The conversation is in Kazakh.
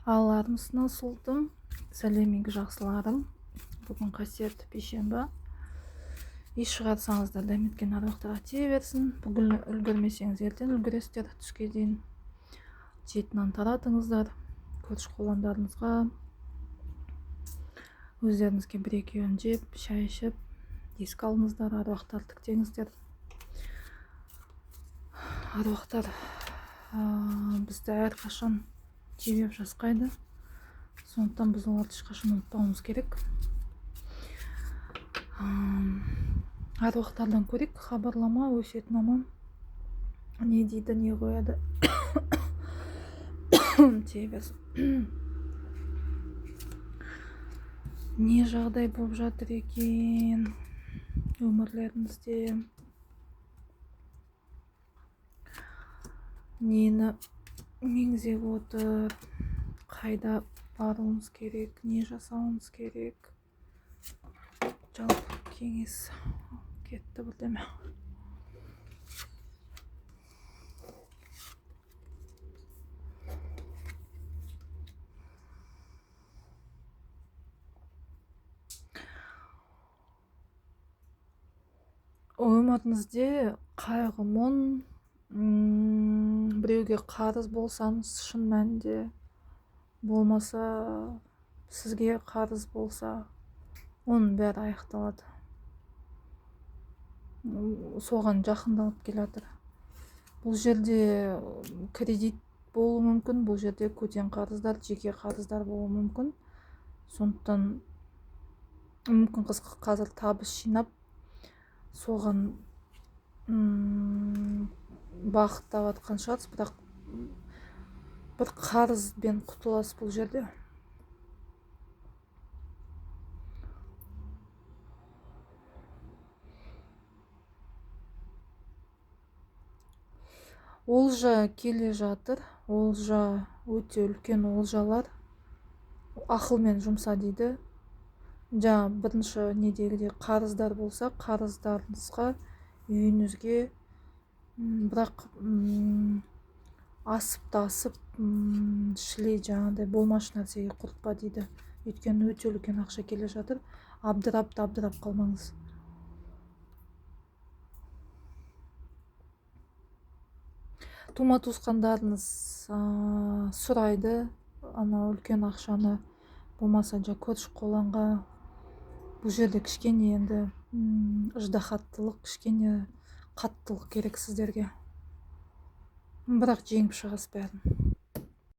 Алармысына сұлтым, сәлеміңгі жақсыларым. Бүгін қасиетті пейшембі. Еш шығарсаңыздар дәметкен аруақтарға тие берсін. Бүгін үлгермесеңіз ертең үлгересіздер. Түске дейін жетінен таратыңыздар. Көрші қоландарыңызға, өздеріңізге бір екеуін жеп, шай ішіп, еске алыңыздар, аруақтар тіктеңіздер. Аруақтар бізді әрқашан жебеп жасқайды. Сондықтан біз оларды ешқашан ұмытпауымыз керек. Аруақтардан көрейік, хабарлама, өсиетнама. Не дейді, не қояды. Тие берсін. Не жағдай болып жатыр екен өмірлеріңізде? Нені меңзеп отыр? Қайда баруымыз керек? Не жасауымыз керек? Жалпы кеңес кетті бірдеме. Өміріңізде қайғы мұң, біреуге қарыз болсаңыз шын мәнінде, болмаса сізге қарыз болса, оның бәрі аяқталады. Соған жақындалып келатыр. Бұл жерде кредит болуы мүмкін, бұл жерде көтен қарыздар, жеке қарыздар болуы мүмкін. Сондықтан мүмкін қыз қазір табыс жинап, соған бағыттап атқан шығарсыз, бірақ бір қарызбен құтыласыз бұл жерде. Олжа келе жатыр, олжа өте үлкен олжалар, ақылмен жұмса дейді. Бірінші недегідей қарыздар болса, қарыздарыңызға, үйіңізге, бірақ асып шілей жаңағыдай болмаш нәрсеге құртпа дейді. Өйткені өте үлкен ақша келе жатыр, абдырап қалмаңыз. Тума туысқандарыңыз сұрайды, ана үлкен ақшаны, болмаса көрші қоланға. Бұл жерде кішкене енді ыждахаттылық, кішкене қаттылық керек сіздерге. Бірақ жеңіп шығасыз бәрін.